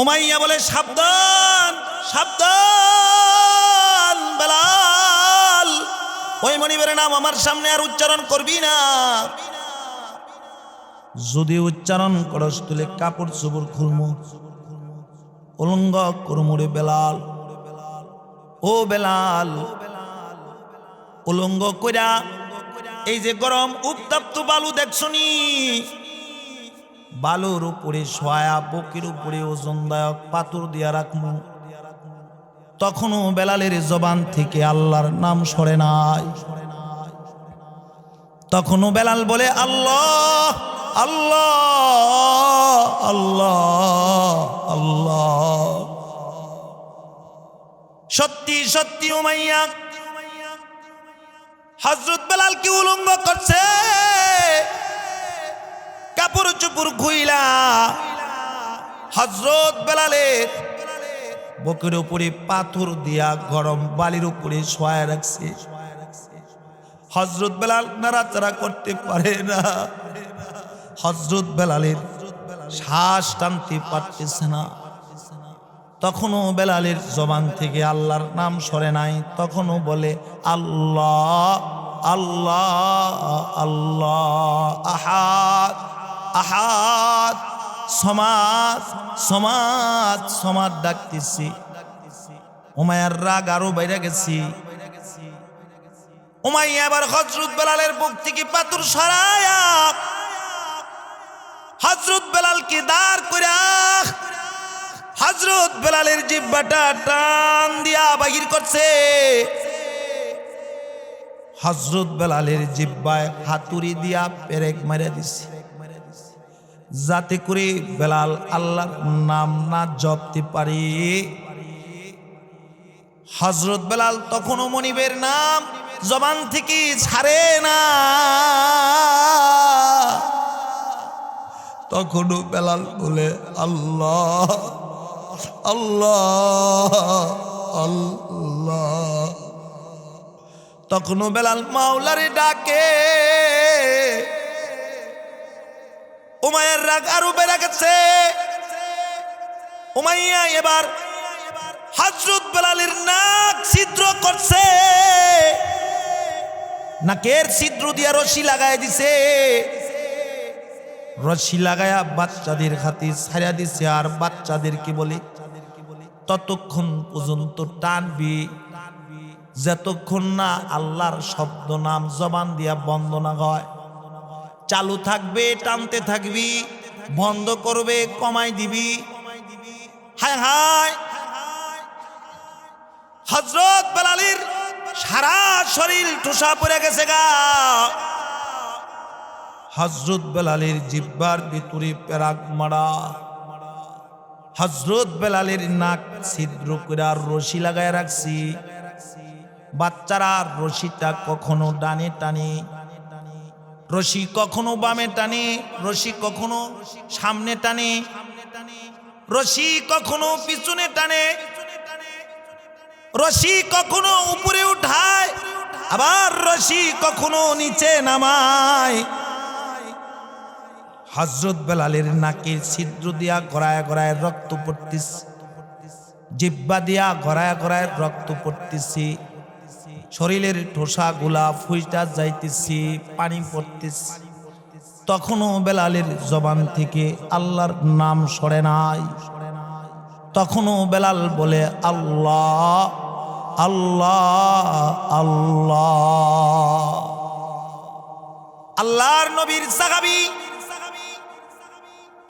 Umayya বলে, সাবধান সাবধান বেলাল, ওই মনিবের নাম আমার সামনে আর উচ্চারণ করবি না। যদি উচ্চারণ করস তুলে কাপড় চোপড় খুলমু, উলঙ্গ করমুরে বেলাল। ও বেলাল, উলঙ্গ কইরা এই যে গরম উত্তপ্ত বালু দেখছনি, বালুর উপরে শোয়া, বুকের উপরে ওজনদায়ক পাথর দিয়া রাখমু। তখনও বেলালের জবান থেকে আল্লাহর নাম সরে নাই। তখনও বেলাল বলে, আল্লাহ আল্লাহ আল্লাহ আল্লাহ। সত্যি সত্যি উমাইয়া হযরত বেলালকে উলঙ্গ করছে, কাপড় চোপড় খুইলা হযরত বেলালের বুকের উপরে পাথর দিয়া গরম বালির উপরে শোয়া রাখছে। হযরত বেলাল নাড়াচাড়া করতে পারে না, হযরত বেলালের শ্বাস টানতে পারতেছে না। তখনও বেলালের জবান থেকে আল্লাহর নাম সরে নাই। তখনও বলে, আল্লাহ আল্লাহ আল্লাহ, আহাদ আহাদ, সমাদ সমাদ সমাদ ডাকতেছি। উমাইয়ার রাগ আরো বাইরে গেছি। উমাইয়া এবার হযরত বেলালের বুক থেকে পাথর সরায়া হযরত বেলালকে দাঁড় কইরা হযরত বেলালের জিহ্বাটা টান দিয়া বাহির করছে। হযরত বেলালের জিহ্বায় হাতুড়ি দিয়া পেরেক মেরে দিছে, যাতে করে বেলাল আল্লাহর নাম না জপতে পারে। হযরত বেলাল তখনও মনিবের নাম জবান থেকে ছাড়ে না। তখনও বেলাল বলে, আল্লাহ আল্লাহ আল্লাহ। তখনও বেলাল মাওলারে ডাকে। উমাইয়ার রাগ আরো বেড়ে গেছে। উমাইয়া এবার হযরত বেলালের নাক ছিদ্র করছে, নাকের ছিদ্র দিয়া রশি লাগাই দিছে। রশি লাগায়া বাচ্চাদের হাতে ছাড়া দিছে। আর বাচ্চাদেরকে বলে, ততক্ষণ পর্যন্ত টানবি যতক্ষণ না আল্লাহর শব্দ নাম জবান দিয়া বন্ধ না হয়। চালু থাকবে, টানতে থাকবি, বন্ধ করবে, কমাই দিবি। হায় হায়, হযরত বেলালের সারা শরীর ঠোসা পড়ে গেছে গা। হযরত বেলালের জিহ্বার ভিতরে পেরাক মারা। হযরত বেলালের নাক ছিদ্র করে রশি লাগায় রাখছি। বাচ্চারা রশিটা কখনো ডানে টানে, রশি কখনো বামে টানে, রশি কখনো সামনে টানে, রশি কখনো পিছনে টানে, রশি কখনো উপরে উঠায়, আবার রশি কখনো নিচে নামায়। হযরত বেলালের নাকের ছিদ্র দিয়া গড়ায় গড়ায় রক্ত পড়তেছে, জিহ্বা দিয়া গড়ায় গড়ায় রক্ত পড়তেছে, শরীরের ঠোসা গুলা ফুইটা যাইতেছে, পানি পড়তেছে। তখনও বেলালের জবান থেকে আল্লাহর নাম সরে নাই। তখনও বেলাল বলে, আল্লাহ আল্লাহ আল্লাহ। আল্লাহর নবীর সাহাবী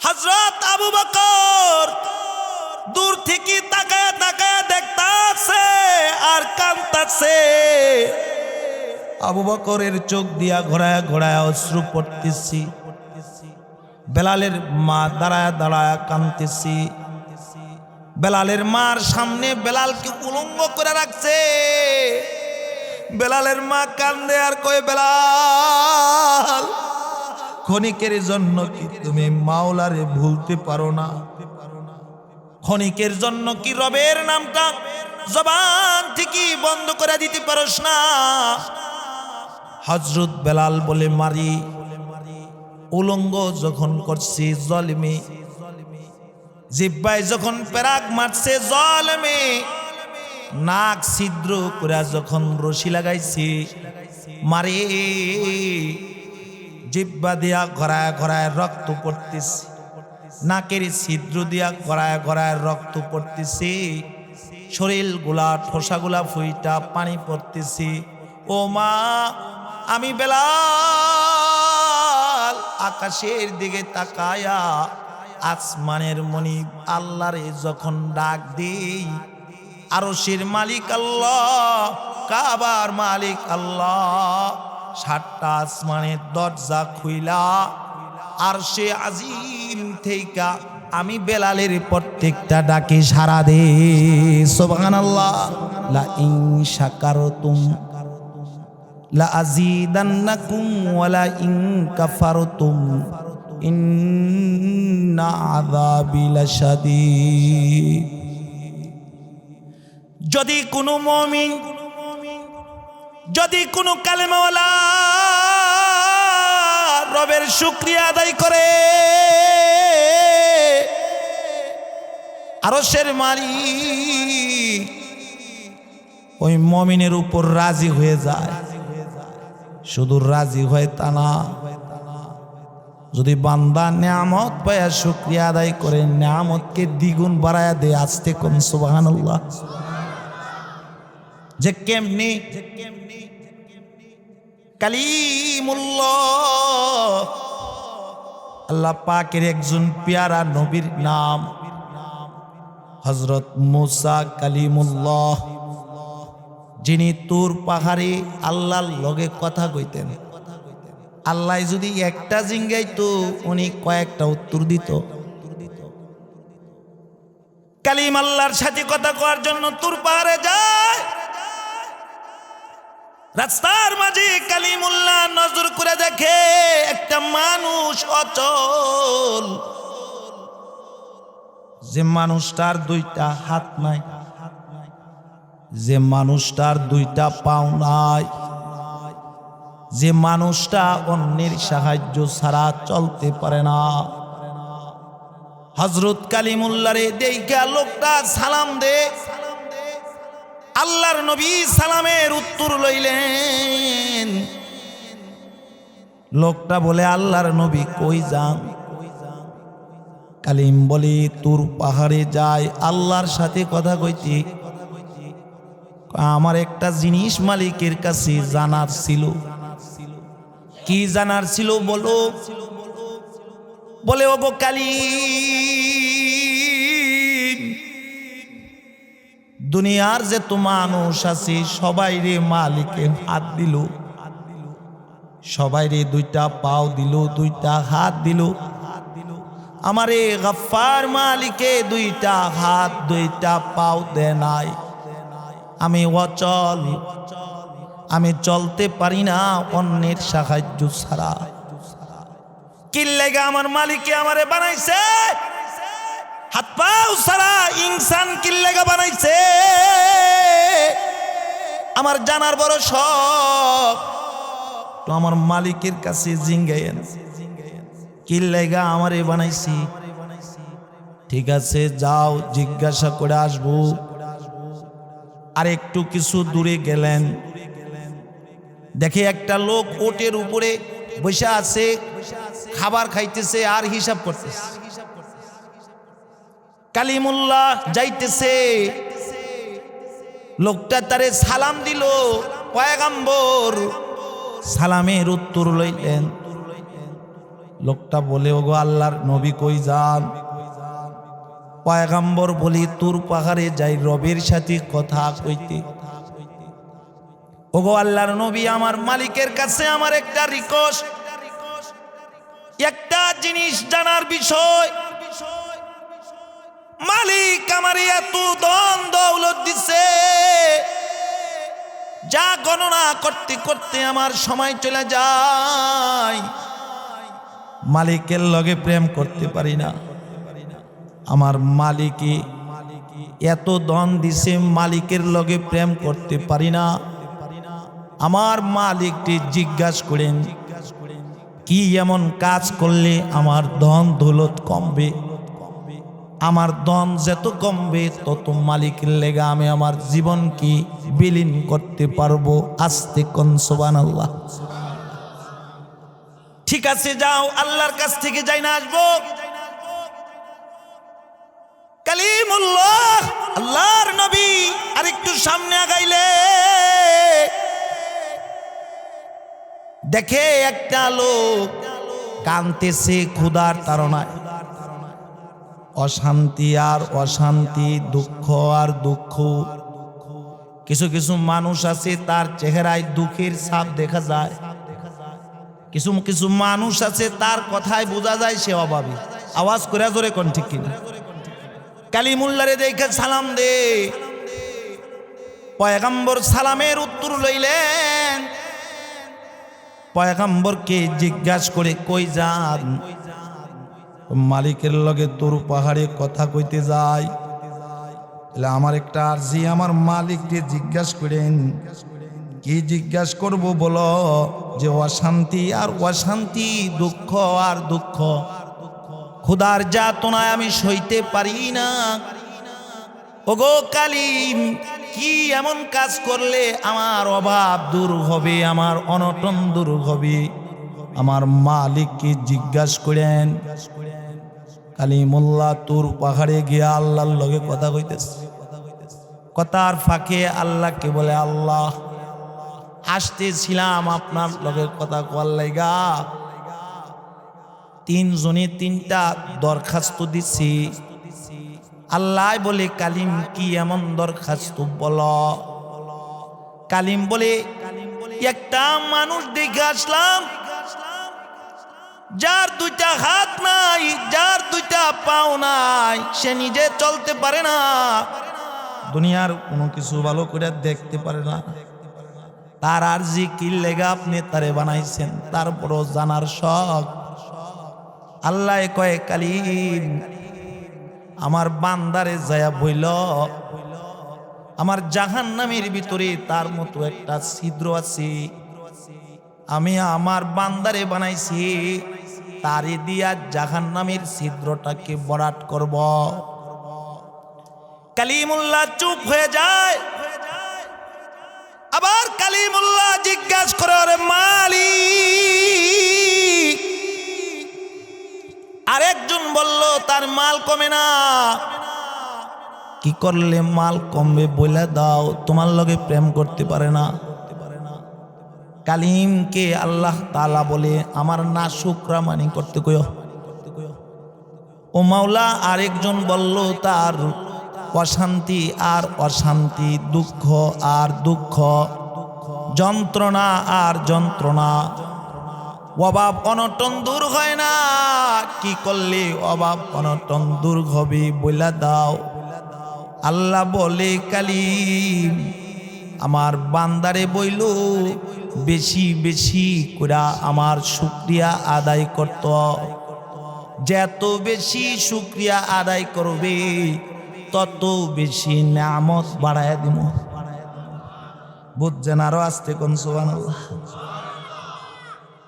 হযরত আবু বকর দূর থেকে তাকায় তাকায় দেখতাছে আর কাঁদতাছে। আবু বকরের চোখ দিয়া ঘোরায় ঘোরায় অশ্রু পড়তেছি। বেলালের মা দাঁড়ায় দাঁড়ায় কাঁদতেছি। বেলালের মার সামনে বেলালকে উলঙ্গ করে রাখছে। বেলালের মা কান্দে আর কয়, বেলাল, ক্ষণিকের জন্য কি তুমি মাওলারে ভুলতে পারো না? ক্ষণিকের জন্য কি রবের নামটা জবান থেকে বন্ধ করে দিতে পারোস না? হযরত বেলাল বলে, মারি, উলঙ্গ যখন করছি জলিমি, জিহ্বায় যখন পেরাক মারছে জলমে, নাক ছিদ্র করে যখন রশি লাগাইছে, মারে জিহ্বা দিয়া গড়ায় গড়ায় রক্ত পড়তেছে, নাকের ছিদ্র দিয়া গড়ায় গড়ায় রক্ত পড়তেছে, শরীর গুলা ঠোসাগুলা ফুইটা পানি পড়তেছে। ও মা, আমি বেলাল আকাশের দিকে তাকায়া আসমানের মনি আল্লাহরে যখন ডাক দেই, আরশের মালিক আল্লাহ, কাবার মালিক আল্লাহ, 7টা আসমানের দরজা খুইলা আরশে আজিম থেইকা আমি বেলালের প্রত্যেকটা ডাকে সাড়া দে। সুবহানাল্লাহ। লা ইন শাকারতুম লা আযীদান্নাকুম ওয়া লা ইন কাফারতুম ইন্না আযাবি লাশাদীদ। যদি কোনো মুমিন, যদি কোনো কালেমাওয়ালা রবের শুকরিয়া আদায় করে, আরশের মালিক ওই মুমিনের উপর রাজি হয়ে যায়। শুধু রাজি হয় তা না, যদি বান্দা নিয়ামত পায়া শুকরিয়া আদায় করে, নিয়ামতকে দ্বিগুণ বাড়ায়া দেয়। আস্তে কোন সুবহানাল্লাহ। যে কেমনি কালিমুল্লাহ, আল্লাহ পাকের একজন পেয়ারা নবীর নাম হযরত মুসা কালিমুল্লাহ, যিনি তুর পাহাড়ে আল্লাহর লগে কথা কইতেন। আল্লাহ যদি একটা জিঙ্গাইতো, উনি কয়েকটা উত্তর দিত। কালিম আল্লাহর সাথে কথা কওয়ার জন্য তুর পাহাড়ে যায়। রাস্তার মাঝে কালিমুল্লাহ নজর করে দেখে একটা মানুষ অচল, যে মানুষটার 2টা হাত নাই, যে মানুষটার 2টা পাও নাই, যে মানুষটা অন্যের সাহায্য ছাড়া চলতে পারে না। হযরত কালিমুল্লাহরে দেইখা লোকটা সালাম দে। আল্লাহর নবী সালামের উত্তর লইলেন। লোকটা বলে, আল্লাহর নবী কই যান? কালিম বলে, তুর পাহাড়ে যায় আল্লাহর সাথে কথা কইতে। আমার একটা জিনিস মালিকের কাছে জানার ছিল। কি জানার ছিল বলো? বলে, ওগো কালিম, দুনিয়ার যে তো মানুষ আছে সবাই রে মালিকে হাত দিল, সবাই রে 2টা পাও দিল, 2টা হাত দিল। আমারে গফফার মালিকে 2টা হাত 2টা পাও দে নাই। আমি অচল, আমি চলতে পারি না অন্যের সাহায্য ছাড়া। কি লাগা আমার মালিকে আমারে বানাইছে? হাত পাও ছাড়া ইনসান কি লাগা বানাইছে? আমার জানার বড় শখ। তো আমার মালিকের কাছে জিঙ্গায়েন, কি লাগা আমারে বানাইছি? ঠিক আছে, যাও জিজ্ঞাসা করে আসবো। আর একটু কিছু দূরে গেলেন, দেখে একটা লোক ওটের উপরে বসে আছে, খাবার খাইতেছে আর হিসাব করতেছে। কালিমুল্লাহ যাইতেছে, লোকটা তারে সালাম দিল। পয়গম্বর সালামের উত্তর লইলেন। লোকটা বলে, ওগো আল্লাহর নবী কই যান? পয়গম্বর বলি, তুর পাহাড়ে যাই রবের সাথে কথা কইতে। ওগো আল্লাহর নবী, আমার মালিকের কাছে আমার একটা রিকোয়েস্ট, একটা জিনিস জানার বিষয়। মালিক আমার এত ধন দৌলত দিছে, যা গণনা করতে করতে আমার সময় চলে যায়। মালিকের লগে প্রেম করতে পারি না। আমার মালিকে এত ধন দিছে, মালিকের লগে প্রেম করতে পারি না। আমার মালিকটি জিজ্ঞাসা করেন, কি এমন কাজ করলে আমার ধন দৌলত কমবে? আমার ধন যত কমবে তত মালিকের লেগা আমি আমার জীবন কি বিলীন করতে পারবো। আস্তে কোন সুবহানাল্লাহ। ঠিক আছে যাও, আল্লাহর কাছ থেকে যাই না আসবো। কালিমুল্লাহ আল্লাহর নবী আরেকটু সামনে আগাইলে দেখে একটা লোক কাঁদতেছে ক্ষুধার তাড়নায়। অশান্তি আর অশান্তি, দুঃখ আর দুঃখ। কিছু কিছু মানুষ আছে তার চেহারায় দুঃখের ছাপ দেখা যায়। কিছু কিছু মানুষ আছে তার কথায় বোঝা যায় সে অভাবী। আওয়াজ করে জোরে কোন ঠিক কিনা? কালিমুল্লাহরে দেখে সালাম দে। পয়গম্বর সালামের উত্তর লইলেন। পয়গম্বরকে জিজ্ঞাসা করে কই যান? মালিকের লগে তোর পাহাড়ে কথা কইতে যায়। তাহলে আমার একটা আরজি, আমার মালিককে জিজ্ঞাসা করেন। কি জিজ্ঞাসা করব বলো? যে অশান্তি আর অশান্তি, দুঃখ আর দুঃখ, ক্ষুধার যাতনায় আমি সইতে পারি না। ওগো কালিম, কি এমন কাজ করলে আমার অভাব দূর হবে, আমার অনটন দূর হবে? আমার মালিককে জিজ্ঞাসা করেন। কালিমুল্লাহ তোর পাহাড়ে গিয়া আল্লাহর লগে কথা কইতেছে। কথার ফাঁকে আল্লাহকে বলে, আল্লাহ আসতেছিলাম আপনার লগে কথা কওয়ার লাইগা। তিনজনে তিনটা দরখাস্ত দিছি। আল্লাহ বলে, কালিম কি এমন দরখাস্ত বলো? কালিম বলে, একটা মানুষ দেখে আসলাম যার দুইটা হাত নাই, যার দুইটা পাও নাই, সে নিজে চলতে পারে না, দুনিয়ার কোনো কিছু ভালো করে দেখতে পারে না। তার আরজি কি লেগা আপনি তারে বানাইছেন, তারপরও জানার শখ। আল্লাহ কয়, কালিম আমার বান্দারে যায়া বইল, আমার জাহান্নামের ভিতরে তার মতো একটা ছিদ্র আছে, আমি আমার বান্দারে বানাইছি, তারে দিয়া জাহান্নামের ছিদ্রটাকে বরাট করব। কালিমুল্লাহ চুপ হয়ে যায়। আবার কালিমুল্লাহ জিজ্ঞাসা করে, ওরে মালিক। আরেকজন বলল তার মাল কমে না। কি করলে মাল কমবে বলে দাও, তোমার লগে প্রেম করতে পারে না। কালিমকে আল্লাহ তাআলা বলে, আমার না শুকরামানি করতে কইও। ও মাওলা, আরেকজন বলল তার অশান্তি আর অশান্তি, দুঃখ আর দুঃখ, যন্ত্রণা আর যন্ত্রণা, অভাব অনটন দূর হয় না। কি করলে অভাব অনটন দূর হবে বইলা দাও। আল্লাহ বলে, কালিম আমার বান্দারে বইল বেশি বেশি করে আমার শুকরিয়া আদায় করত। যত বেশি শুকরিয়া আদায় করবে তত বেশি নিয়ামত বাড়ায় দিব। বুঝছেন? আরো আসতে কোন সুবহানাল্লাহ।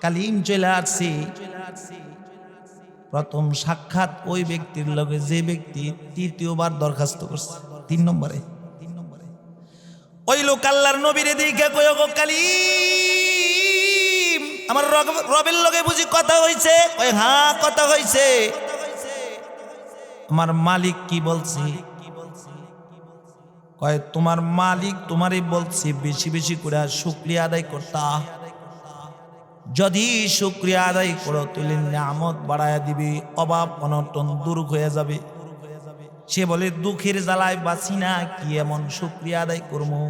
কালিম চলে আসছে। প্রথম সাক্ষাৎ ওই ব্যক্তির লগে যে ব্যক্তি তৃতীয়বার দরখাস্ত করছে, 3 নম্বরে। ওই লোক আল্লাহর নবীরে দেখে কয়, গো কালিম আমার রবের লগে বুঝি কথা হইছে? কয়, হ্যাঁ কথা হইছে। আমার মালিক কি বলছে? কয়, তোমার মালিক তোমারে বলছে বেশি বেশি করে শুকরিয়া আদায় করতা। যদি শুকরিয়া আদায় করো তাহলে নিয়ামত বাড়ায়া দিবে, অভাব অনটন দূর হয়ে যাবে। সে বলে, দুঃখের জ্বালায় বাঁচি না, কি এমন শুকরিয়া আদায় করবো?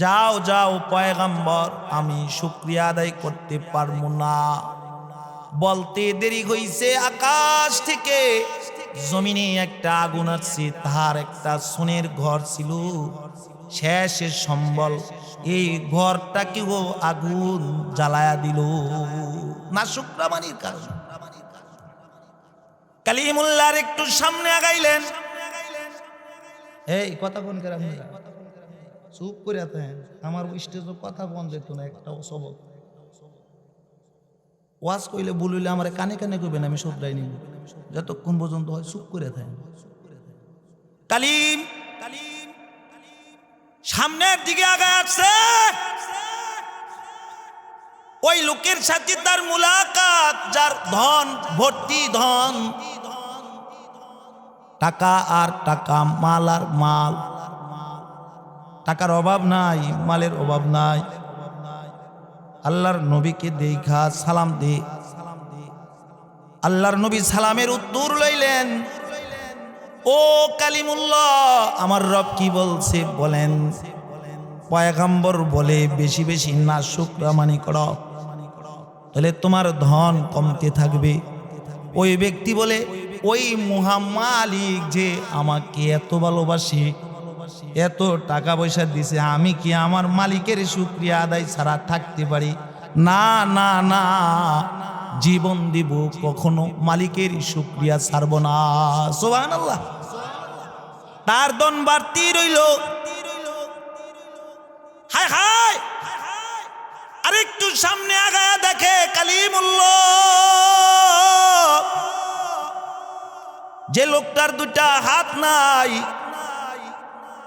যাও যাও পয়গম্বর, আমি শুকরিয়া আদায় করতে পারবো না। বলতে দেরি হইছে, আকাশ থেকে জমিনে একটা আগুন আসছে। তার একটা সোনের ঘর ছিল, শেষের সম্বল। এই ঘরটাকেও আগুন জ্বালায়া দিল না শুকরামানির কারণে। কালিমুল্লাহর একটু সামনে আগাইলেন। এই কথা কোন করে আপনারা চুপ করে আছেন? আমার স্টেজে কথা কোন যেত না, একটা সবক ওয়াজ কইলে ভুল হইলে আমার কানে কানে কইবেন, আমি শুধরাই নিব। যতক্ষণ পর্যন্ত হয় চুপ করে থাকে। কালিম সামনের দিকে আগায় আসছে, ওই লোকের সাথে তার মুলাকাত, যার ধন ভর্তি ধন, টাকা আর টাকা, মাল আর মাল, টাকার অভাব নাই, মালের অভাব নাই। আল্লাহর নবীকে দেখা সালাম দে। আল্লাহর নবী সালামের উত্তর লইলেন, ও কালিমুল্লাহ, আমার রব কি বলছে বলেন। পয়গম্বর বলে বেশি বেশি না শুকরামানি করো, তাহলে তোমার ধন কমতে থাকবে। ওই ব্যক্তি বলে, ওই মালিক যে আমাকে এত ভালোবাসে, এত টাকা পয়সা দিছে, আমি কি আমার মালিকের শুকরিয়া আদায় ছাড়া থাকতে পারি? না না না, জীবন দিব, কখনো মালিকের শুকরিয়া ছাড়ব না। সুবহানাল্লাহ। তার ধন বাড়তি রইল। হায় হায়, আরেকটু সামনে আগায়া দেখে কালিমুল্লাহ, যে লোকটার দুইটা হাত নাই,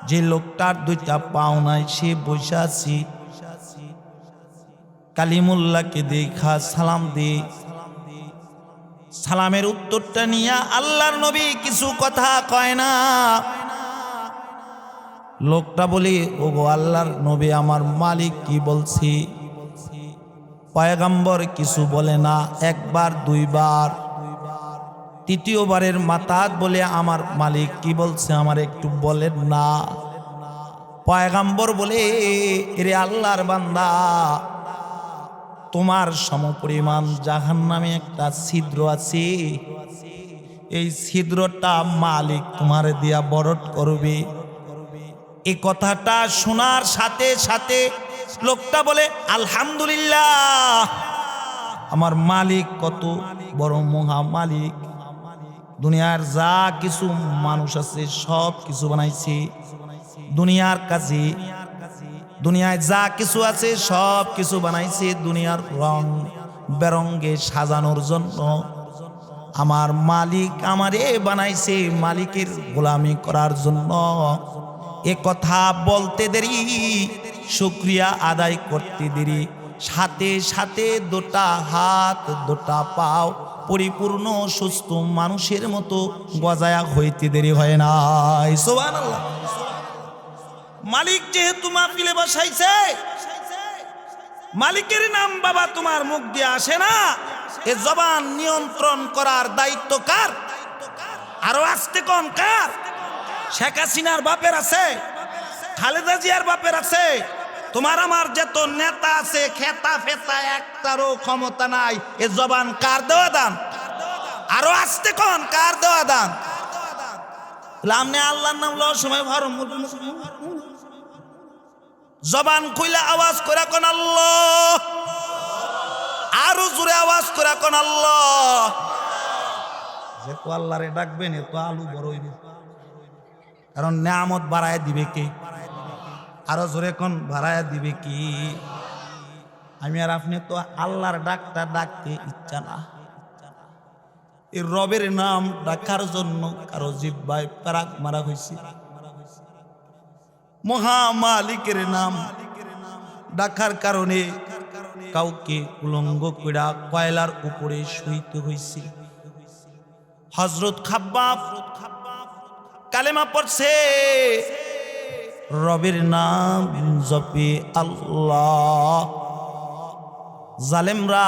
যে লোকটার দুইটা পাও নাই, সে বসে আছে। কালিমুল্লাহকে দেখা সালাম দে। সালামের উত্তরটা নিয়ে আল্লাহর নবী কিছু কথা কয় না। লোকটা বলি, ওগো আল্লাহর নবী, আমার মালিক কি বলছি? পয়গম্বর কিছু বলে না। একবার দুইবার, তৃতীয়বারের মাতাত বলে, আমার মালিক কি বলছে আমার একটু বলেন না। পয়গম্বর বলে, এরে আল্লাহর বান্দা, তোমার সমপরিমাণ জাহান্নামে একটা ছিদ্র আছে, এই ছিদ্রটা মালিক তোমার দিয়া বরট করবে। এই কথাটা শোনার সাথে সাথে লোকটা বলে, আলহামদুলিল্লাহ, আমার মালিক কত বড় মহা মালিক। দুনিয়ার যা কিছু মানুষ আছে সব কিছু বানাইছে দুনিয়ার কাছে। দুনিয়ায় যা কিছু আছে সব কিছু বানাইছে দুনিয়ার রং বেরঙ্গে সাজানোর জন্য। আমার মালিক আমারে বানাইছে মালিকের গোলামি করার জন্য। এ কথা বলতে দেরি, শুকরিয়া আদায় করতে দেরি, সাথে সাথে দুটা হাত দুটা পাও পরিপূর্ণ সুস্থ মানুষের মতো গজায়া হইতে দেরি হয় নাই। সুবহানাল্লাহ। মালিক যেহেতু মাহফিলে বসাইছে, মালিকের নাম বাবা তোমার মুখ দিয়ে আসে না, এ জবান নিয়ন্ত্রণ করার দায়িত্ব কার? আরো আসতে কোন কার? শেখ হাসিনার বাপের আছে, খালেদা জিয়ার বাপের আছে, তোমার আমার যত নেতা আছে, খেতা ফেতা একটারও ক্ষমতা নাই। এ জবান কার দেওয়া দান? আরো আসতে কোন কার দেওয়া দান? লামনে আল্লাহর নাম লওয়ার সময় ভরম জবান খুইলা আওয়াজ করে কোন আল্লাহ, আরো জোরে আওয়াজ করে কোন আল্লাহ। যে তো আল্লাহরে ডাকবেন এ তো আলু বড় হইবে, কারণ নিয়ামত বাড়ায় দিবে কে? আরো জোরে কোন বাড়ায় দিবে কি? আমি আর আপনি তো আল্লাহর ডাকটা ডাকতে ইচ্ছা না। এই রবের নাম ডাকার জন্য কারো জিহ্বায় প্যারাক মারা হয়েছে। মহা মালিকের নাম ডাকার কারণে কাউকে উলঙ্গ কইরা কয়লার উপরে শুইতে হয়েছে। হযরত খাব্বাব কালেমা পড়ছে, রবের নাম জপে আল্লাহ। জালেমরা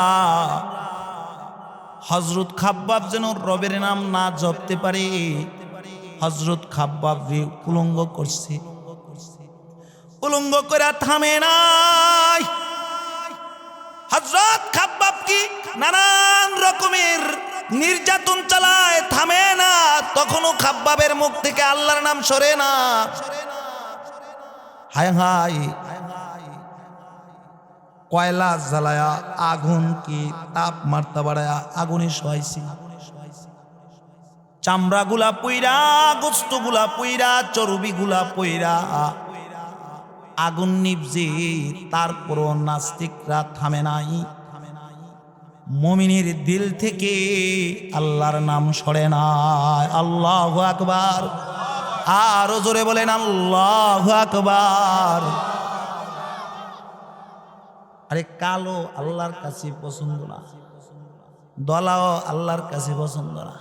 হযরত খাব্বাব যেন রবের নাম না জপতে পারে, হযরত খাব্বাব উলঙ্গ করছে। উলঙ্গ করে থামে নাই। হযরত খাব্বাব কি নানান রকমের নির্যাতন চালায়, থামে না। তখনও খাব্বাবের মুখ থেকে আল্লাহর নাম সরে না। হায় হায়, কয়লা জ্বালায়া আগুন কি তাপমাত্রা বাড়ায়া আগুনে শোয়াইছি। চামড়া গুলা পইরা, গোস্ত গুলা পইরা, চর্বি গুলা পইরা আগুন নিভছে, তারপরও নাস্তিকরা থামে নাই। মুমিনের দিল থেকে আল্লাহর নাম সরে না। আল্লাহু আকবার। আরো জোরে বলেন আল্লাহু আকবার। আরে কালো আল্লাহর কাছে পছন্দ না, দলাও আল্লাহর কাছে পছন্দ না,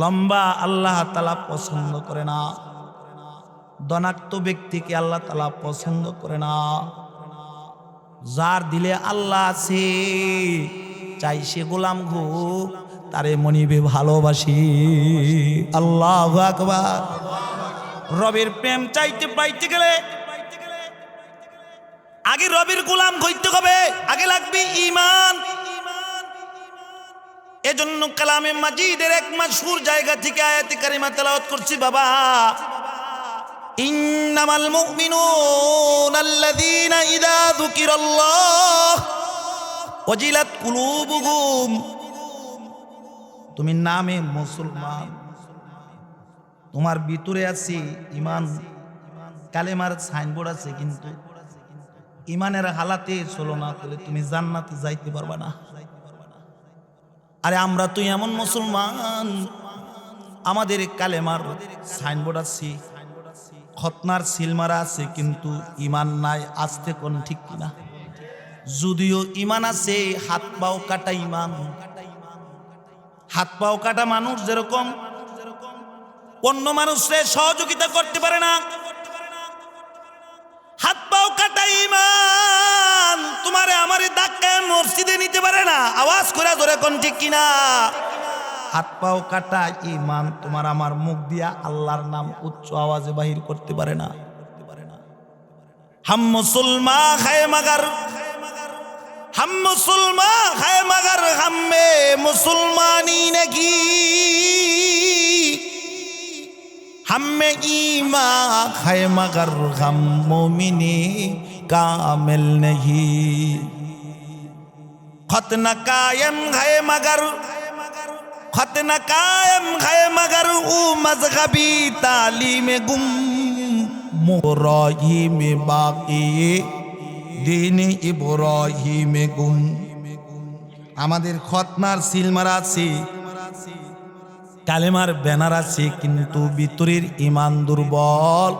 লম্বা আল্লাহ তাআলা পছন্দ করে না, দনাক্ত ব্যক্তিকে আল্লাহ তাআলা পছন্দ করে না। যার দিলে আল্লাহ আছে, চাই সে গোলাম হোক, তারে মনিবে ভালোবাসি। আল্লাহু আকবার। রবের প্রেম চাইতে পাইতে গেলে আগে রবের গোলাম হইতে হবে, আগে লাগবে ঈমান। এজন্য কালামে মাজিদের এক মাশহুর জায়গা থেকে আয়াতে কারিমা তেলাওয়াত করছি বাবা। ইন্নামাল মুমিনুনা আল্লাযীনা ইযা যুকিরাল্লাহ ওয়াজিলাত কুলুবুহুম। তুমি নামে মুসলমান, তোমার ভিতরে আছে ঈমান, কালেমার সাইনবোর্ড আছে, কিন্তু ঈমানের হালাতে চলো না, তাহলে তুমি জান্নাতে যাইতে পারবে না। আরে আমরা তো এমন মুসলমান, আমাদের কালেমার সাইনবোর্ড আছে, খতনার সিলমারা আছে, কিন্তু ঈমান নাই। আসতে কোন ঠিক কিনা? যদিও ঈমান আছে, হাত পাও কাটা ঈমান। হাত পাও কাটা মানুষ যেরকম অন্য মানুষের সহযোগিতা করতে পারে না, হাত পাও কাটা ঈমান তোমারে আমারে ধাক্কায় মসজিদে নিতে পারে না। আওয়াজ করে ধরে কোন ঠিক কিনা? হাত পাও কাটা ঈমান তোমার আমার মুখ দিয়া আল্লাহর নাম উচ্চ আওয়াজে বাহির করতে পারে না। हम मुसलमान है मगर हम मुसलमान है मगर हम में मुसलमानी नहीं, हम में ईमान है मगर हम मोमिने कामिल नहीं। खतना कायम है मगर खतना कायम है मगर वो मजहबी तालीम गुम इब्राहीम बाकी दीन इब्राहीम गुम। আমাদের খতনার সিলমারা আছে, কালেমার ব্যানার আছে, কিন্তু ভিতরের ঈমান দুর্বল।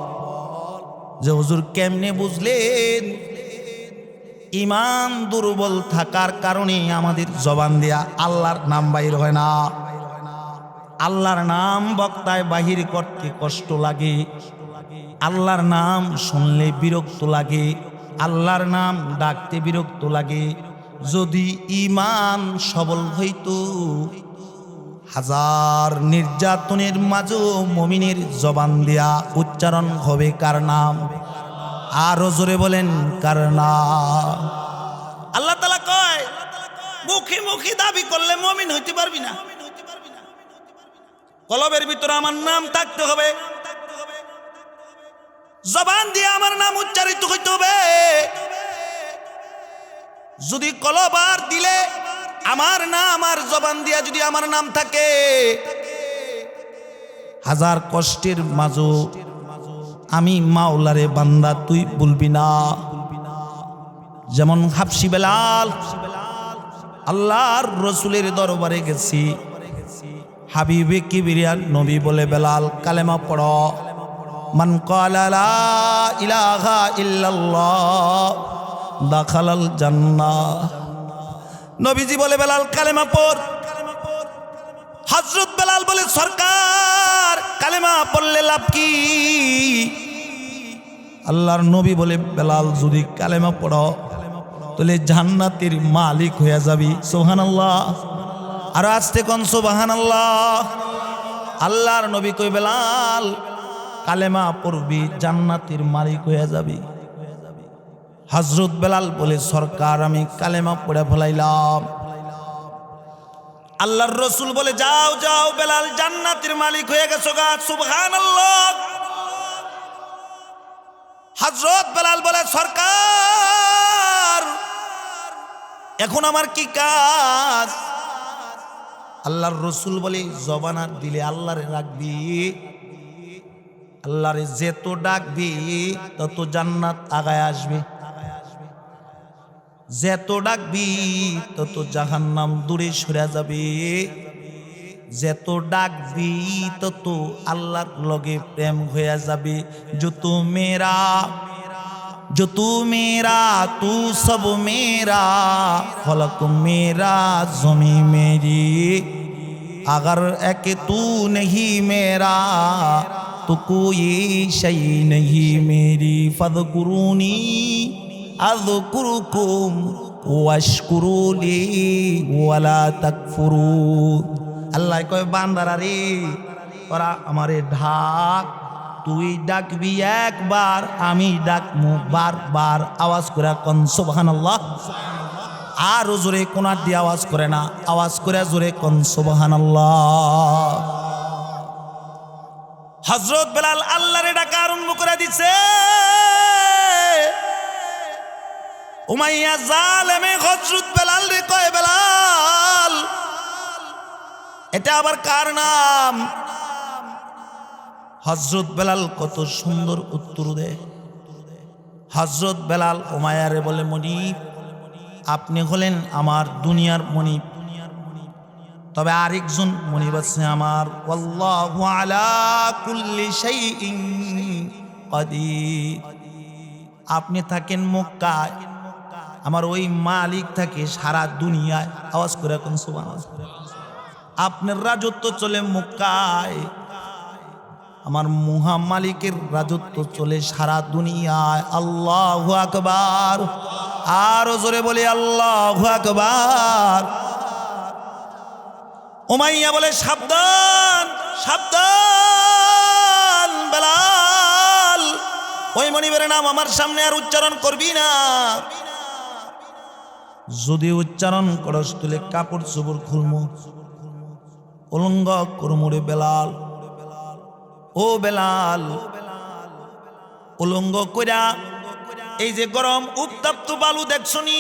যে হুজুর কেমনে বুঝলেন? ঈমান দুর্বল থাকার কারণে আমাদের জবান দিয়া আল্লাহর নাম বাইর হয় না। আল্লাহর নাম বক্তায় বাহির করতে কষ্ট লাগে, আল্লাহর নাম শুনলে বিরক্ত লাগে, আল্লাহর নাম ডাকতে বিরক্ত লাগে। যদি ঈমান সবল হইতো, হাজার নির্যাতনের মাঝেও মুমিনের জবান দিয়া উচ্চারণ হবে কার নাম? আরো জোরে বলেন কার নাম? আল্লাহ তাআলা কয় মুখে মুখে দাবি করলে মুমিন হইতে পারবি না, কলবের ভিতরে আমার নাম থাকতে হবে, জবান দিয়ে আমার নাম উচ্চারিত হইতে হবে। যদি কলব আর দিলে আমার নাম আর জবান দিয়া যদি আমার নাম থাকে, হাজার কষ্টের মাঝে আমি মাওলারে বান্দা তুই বলবি না। যেমন হাবশী বেলাল আল্লাহর রসুলের দরবারে গেছি, হাবিবে কিবরিয়া নবী বলে বেলাল কালেমা পড়ো। মান ক্বালা লা ইলাহা ইল্লাল্লাহ দাখালাল জান্নাহ। নবীজি বলে বেলাল কালেমা পড়। হযরত বেলাল বলে সরকার কালেমা পড়লে লাভ কি? আল্লাহর নবী বলে বেলাল যদি কালেমা পড়ো তাহলে জান্নাতের মালিক হয়ে যাবি। সুবহানাল্লাহ। আর আস্তে কোন সুবহানাল্লাহ। আল্লাহর নবী কই বেলাল কালেমা পড়বি জান্নাতের মালিক হয়ে যাবি। হযরত বেলাল বলে সরকার আমি কালেমা পড়ে ফেলাইলাম। আল্লাহর রসুল বলে যাও যাও বেলাল জান্নাতের মালিক হয়ে গেছো গা। সুবহানাল্লাহ। হযরত বেলাল বলে সরকার এখন আমার কি কাজ? আল্লাহর রসুল বলে জবানার দিলে আল্লাহরে রাখবি, আল্লাহরে যত ডাকবি তত জান্নাত আগায় আসবে। যত ডাকবি তত জাহান্নাম দূরে সরে যাবে, যত ডাকবি তত আল্লাহর লগে প্রেম হয়ে যাবে। जो तू मेरा तू सब मेरा, फलक मेरा ज़मी मेरी, अगर एक तू नहीं मेरा तो कोई शई नहीं मेरी, फज़कुरूनी अज़कुरुकुम वाशकुरू ली वला तकफुरून। अल्लाह कहे बान्दारा रे তোরা আমারে ঢাক, তুই ডাকবি একবার, আমি ডাকমু বারবার। আওয়াজ করে কোন সুবহানাল্লাহ। আর জোরে কোনার দিয়ে আওয়াজ করে না, আওয়াজ করে জোরে কোন সুবহানাল্লাহ। হযরত বেলাল আল্লাহরে ডাকা আরম্ভ করে দিছে। উমাইয়া জালেমে হযরত বেলাল রে কয়, বেলাল এটা আবার কার নাম? হযরত বেলাল কত সুন্দর উত্তর দেয়। হযরত বেলাল উমাইয়ারে বলে, মনিব আপনি হলেন আমার দুনিয়ার মনিব, তবে আরেকজন মনিব আছে আমার, আল্লাহু আলা কুল্লি শাইইন কাদির। আপনি থাকেন মক্কায়, আমার ওই মালিক থাকে সারা দুনিয়ায়। আওয়াজ করে কোন সুবহানাল্লাহ। আপনার রাজত্ব চলে মক্কায়, আমার মহা মালিকের রাজত্ব চলে সারা দুনিয়ায়। আল্লাহু আকবার। আরো জোরে বলি আল্লাহু আকবার। উমাইয়া বলে, সাবধান সাবধান বেলাল, ওই মনিবের নাম আমার সামনে আর উচ্চারণ করবি না। যদি উচ্চারণ করস তুলে কাপড় চোপড় খুলমু, উলঙ্গ করমুরে বেলাল। ও বেলাল, উলঙ্গ কইরা এই যে গরম উত্তপ্ত বালু দেখছনি,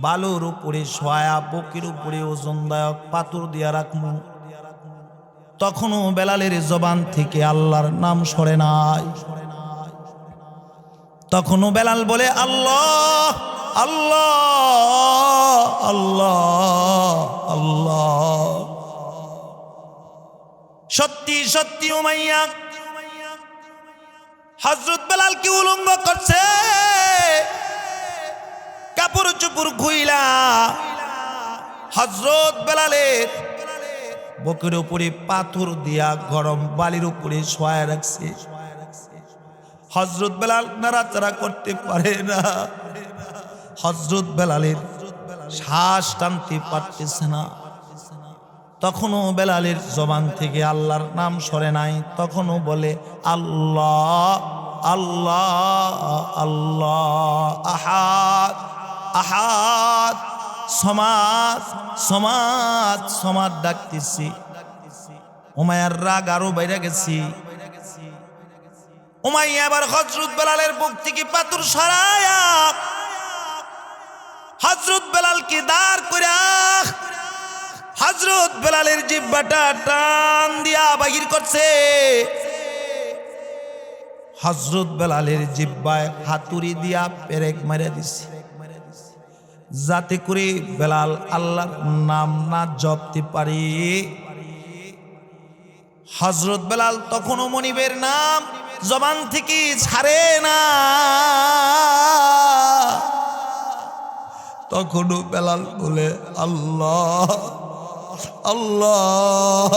বালুর উপরে শোয়া, বুকের উপরে ওজনদায়ক পাথর দিয়া রাখমু। তখনও বেলালের জবান থেকে আল্লাহর নাম সরে নাই। তখনও বেলাল বলে, আল্লাহ আল্লাহ আল্লাহ আল্লাহ। সত্যি সত্যি উমাইয়া হযরত বেলাল কি উলঙ্গ করছে, কাপড় চোপড় খুইলা হযরত বেলালের বুকের উপরে পাথর দিয়া গরম বালির উপরে শোয়া রাখছে। হযরত বেলাল নাড়াচাড়া করতে পারে না, হযরত বেলালের শ্বাস টানতে পারতেছে না। তখনও বেলালের জবান থেকে আল্লাহর নাম সরে নাই। তখনও বলে, আল্লাহ আল্লাহ আল্লাহ, আহাদ আহাদ, সমাদ সমাদ সমাদ ডাকতেছি। উমাইয়ার রাগ আরো বাইরে গেছি। উমাইয়া আবার হযরত বেলালের বুক থেকে পাথর সরায়া হযরত বেলালকে দাঁড় কইরা হযরত বেলালের জিহ্বাটা টান দিয়া বাহির করছে। হযরত বেলালের জিহ্বায় হাতুড়ি দিয়া পেরেক মারা দিছে, যাতে করে বেলাল আল্লাহর নাম না জপতে পারে। হযরত বেলাল তখনও মনিবের নাম জবান থেকে ছাড়ে না। তখনও বেলাল বলে, আল্লাহ আল্লাহ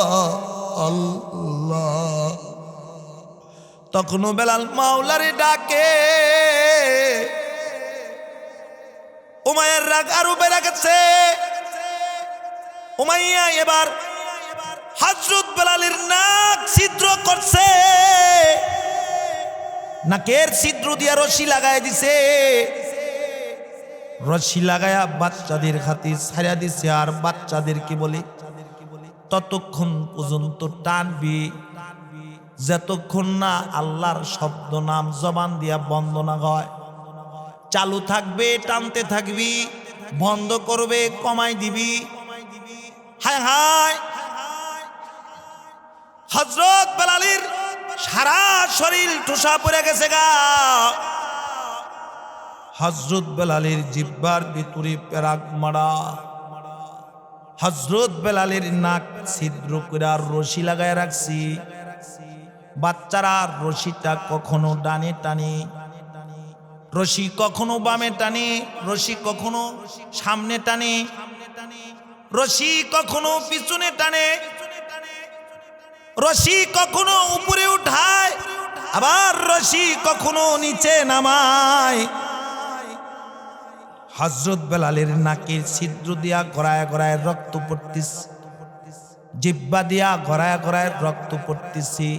আল্লাহ। তখনও বেলাল মাওলারে ডাকে। উমাইয়ার রাগ আরো বেড়ে গেছে। উমাইয়া এবার হযরত বেলালের নাক ছিদ্র করছে, নাকের ছিদ্র দিয়া রশি লাগায় দিছে। রশি লাগায়া বাচ্চাদের হাতে ছাড়া দিছে। আর বাচ্চাদেরকে বলে, ততক্ষণ পর্যন্ত টানবি যতক্ষণ না আল্লাহর শব্দ নাম জবান দিয়া বন্ধ না হয়। চালু থাকবে, টানতে থাকবি, বন্ধ করবে, কমাই দিবি। হায় হায়, হযরত বেলালের সারা শরীর ঠোসা পড়ে গেছে গা। হযরত বেলালের জিহ্বার ভিতরে পেরাক মারা, হযরত বেলালের নাক ছিদ্র করে রশি লাগায় রাখছি। বাচ্চারা রশিটা কখনো ডানে টানে, রশি কখনো বামে টানে, রশি কখনো সামনে টানে, রশি কখনো পিছনে টানে, রশি কখনো উপরে উঠায়, আবার রশি কখনো নিচে নামায়। হযরত বেলালের নাকের ছিদ্র দিয়া গড়ায় গড়ায় রক্ত পড়তেছে, জিহ্বা দিয়া গড়ায় গড়ায় রক্ত পড়তেছে,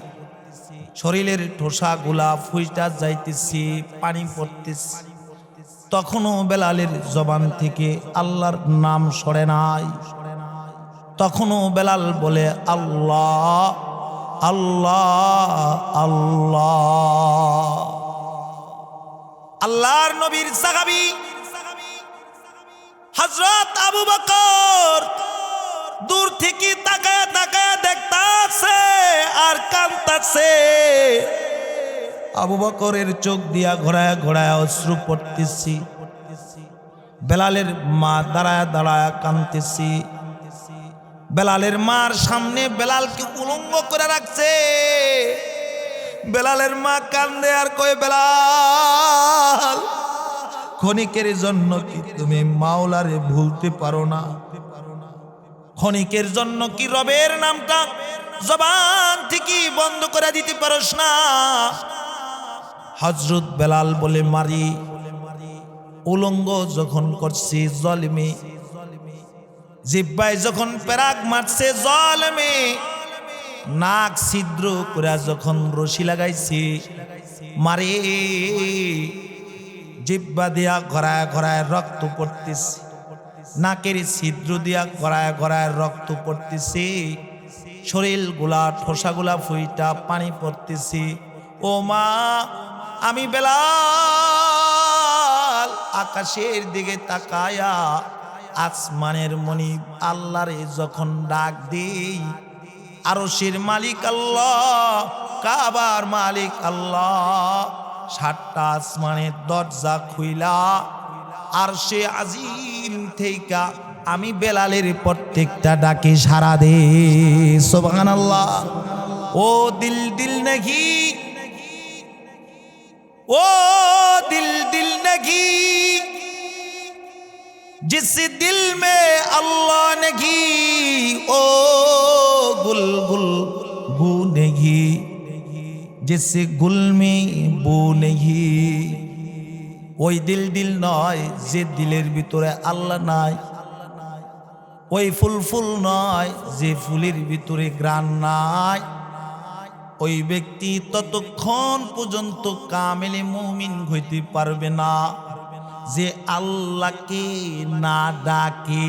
শরীরের ঠোসা গুলা ফুইটা যাইতেছে, পানি পড়তেছে। তখনও বেলালের জবান থেকে আল্লাহর নাম সরে নাই। তখনও বেলাল বলে আল্লাহ আল্লাহ আল্লাহ। আল্লাহর নবীর সাহাবী হযরত আবু বকর দূর থেকে তাকায় তাকায় দেখতাছে আর কাঁদতাছে। আবু বকরের চোখ দিয়া ঘোরায় ঘোরায় অশ্রু পড়তেছি। বেলালের মা দাঁড়ায় দাঁড়ায় কাঁদতেছি। বেলালের মার সামনে বেলালকে উলঙ্গ করে রাখছে। বেলালের মা কান্দে আর কয়, বেলাল ক্ষণিকের জন্য কি তুমি মাওলারে ভুলতে পারো না? ক্ষণিকের জন্য কি রবের নামটা জবান থেকে বন্ধ করে দিতে পারোস না? হযরত বেলাল বলে, মারি উলঙ্গ যখন করছি জলমে, জিহ্বায় যখন পেরাক মারছে জলমে, নাক ছিদ্র করে যখন রশি লাগাইছি, মারে জিহ্বা দিয়া গড়ায় গড়ায় রক্ত পড়তেছে, নাকের ছিদ্র দিয়া গড়ায় গড়ায় রক্ত পড়তেছে, শরীর গুলা ঠোসা গুলা ফুইটা পানি পড়তেছে। ও মা, আমি বেলাল আকাশের দিকে তাকায়া আসমানের মনিব আল্লাহরে যখন ডাক দেই, আরশের মালিক আল্লাহ, কাবার মালিক আল্লাহ, সাতটা আসমানের দরজা খুইলা আরশে আজিম থেইকা আমি বেলালের প্রত্যেকটা ডাকে সাড়া দে। সুবহানাল্লাহ। ও দিল দিল নাহি, ও দিল দিল নাহি, जिस दिल में अल्लाह नहीं, ओ गुल गुल बू नहीं, जिस गुल में बू नहीं। ওই দিল দিল নয় যে দিলের ভিতরে আল্লাহ নাই, ওই ফুল ফুল নয় যে ফুলের ভিতরে ঘ্রাণ নাই। ওই ব্যক্তি ততক্ষণ পর্যন্ত কামেলে মুমিন হইতে পারবে না যে আল্লাহকে না ডাকে,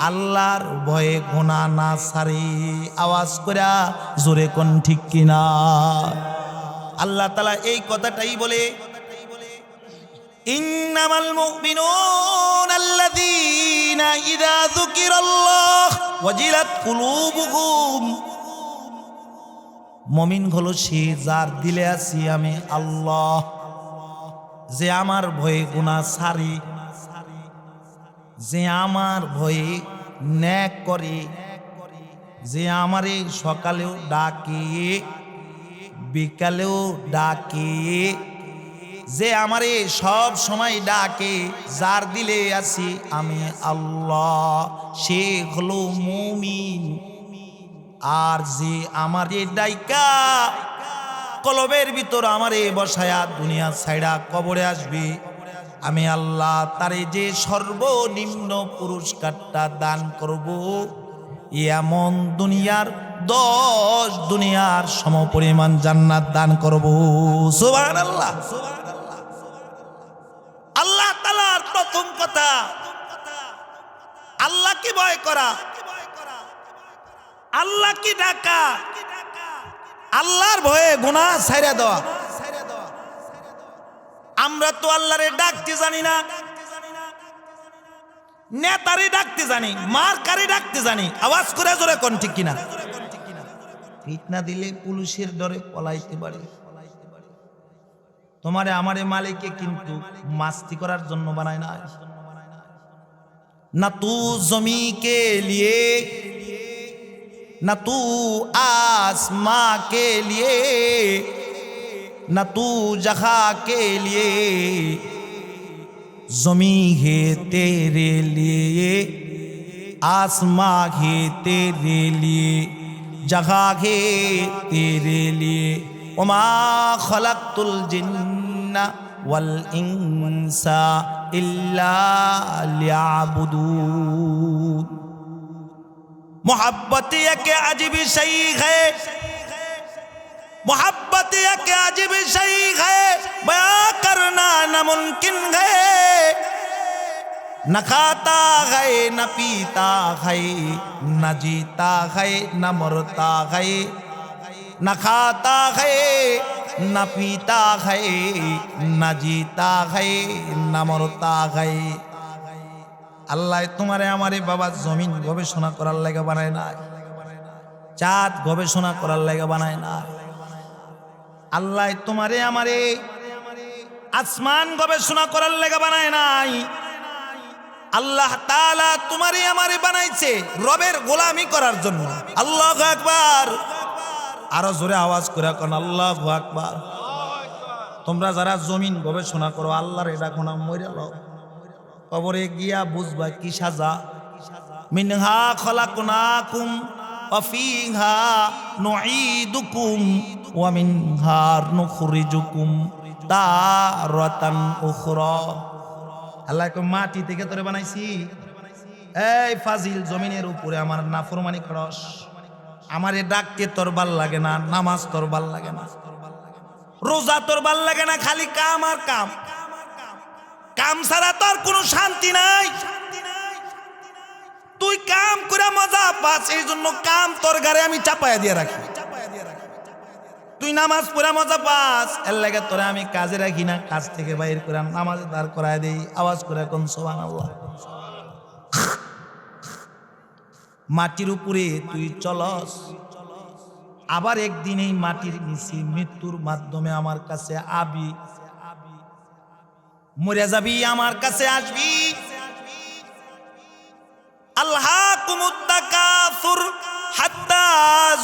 আল্লাহর ভয়ে গুনাহ না ছাড়ে। আওয়াজ করে জোরে কোন ঠিক কিনা? আল্লাহ তাআলা এই কথাটাই বলে, ইন্নামাল মুমিনুনা আল্লাযীনা ইযা যুকিরাল্লাহ ওয়াজিলাত কুলুবুহুম। মুমিন হলো সে যার দিলে আছি আমি আল্লাহ, যে আমার ভয়ে গুনাহ ছাড়ে, যে আমার ভয়ে ন্যাক করে, যে আমারে সকালেও ডাকে বিকালেও ডাকে, যে আমারে সব সময় ডাকে, যার দিলে আছি আমি আল্লাহ, সে হলো মুমিন। আর যে আমারে ডাইকা কলবের ভিতর আমারে বসায়া দুনিয়া ছাইড়া কবরে আসবে, আমি আল্লাহ তারে যে সর্বনিম্ন পুরস্কারটা দান করব, এমন দুনিয়ার 10 দুনিয়ার সমপরিমাণ জান্নাত দান করব। সুবহানাল্লাহ। আল্লাহ তাআলার প্রথম কথা আল্লাহকে ভয় করা, আল্লাহকে ডাকা, আল্লাহর ভয়ে গুনাহ ছাইড়া দেওয়া। আমরা তো আল্লাহরে ডাকতে জানি না, নেতারে ডাকতে জানি, মার্কারে ডাকতে জানি। আওয়াজ করে জোরে কোন ঠিক কিনা? ফিতনা দিলে পুলিশের ডরে পলাইতে পারে, তোমারে আমারে মালিকে কিন্তু মাস্তি করার জন্য বানায় না। না তু জমি কে লিয়ে না তু आसमां के लिए न तू जगह के लिए जमी है तेरे लिए आसमां है तेरे लिए जगह है तेरे लिए वमा खलक़तुल जिन्ना वल इंसा इल्ला लियअबुदून। मोहब्बत एक अजीब शई है, मोहब्बत एक अजीब शई है, बयां करना नामुमकिन है। न खाता है न पीता है, न जीता है न मरता है। न खाता है न पीता है, न जीता है न मरता है। আল্লাহ তোমারে আমারে বাবা জমিন গবেষণা করার লাগা বানায় না, চাঁদ গবেষণা করার লাগা বানায় না। আল্লাহ তোমারে আমারে আসমান গবেষণা করার লাগা বানায় নাই। আল্লাহ তাআলা তোমারে আমারে বানাইছে রবের গোলামি করার জন্য। আল্লাহু আকবার। আরো জোরে আওয়াজ করে কোন আল্লাহু আকবার। তোমরা যারা জমিন গবেষণা করো আল্লাহর এটা কোন মইরা লও, কবরে গিয়া বুঝবা কি সাজা। মিনহা খলাকনাকুম ওয়া ফিহা নুঈদুকুম ওয়া মিনহা নুখরিজুকুম তারাতান উখরা। আল্লাহ কয় মাটি থেকে তোরে বানাইছি। এই ফাজিল, জমিনের উপরে আমার নাফরমানি করস, আমারে ডাকতে তোর ভাল লাগে না, নামাজ তোর ভাল লাগে না, রোজা তোর ভাল লাগে না, খালি কাম আর কাম। কাম ছাড়া তোর কোনো শান্তি নাই। তুই কাম করে মজা পাস, এই জন্য কাম তোর ঘরে আমি চাপায়া দিয়ে রাখি। তুই নামাজ পড়া মজা পাস, এর লাগে তোরে আমি কাজে রাখি না, কাজ থেকে বাইর করে নামাজে দাঁড় করায় দেই। আওয়াজ করে কোন সুবহানাল্লাহ। মাটির উপরে তুই চলস, আবার একদিন এই মাটির নিচে মৃত্যুর মাধ্যমে আমার কাছে আবি, মরে যাবি, আমার কাছে আসবি। আলহাকুমুত তাকাসুর হাত্তা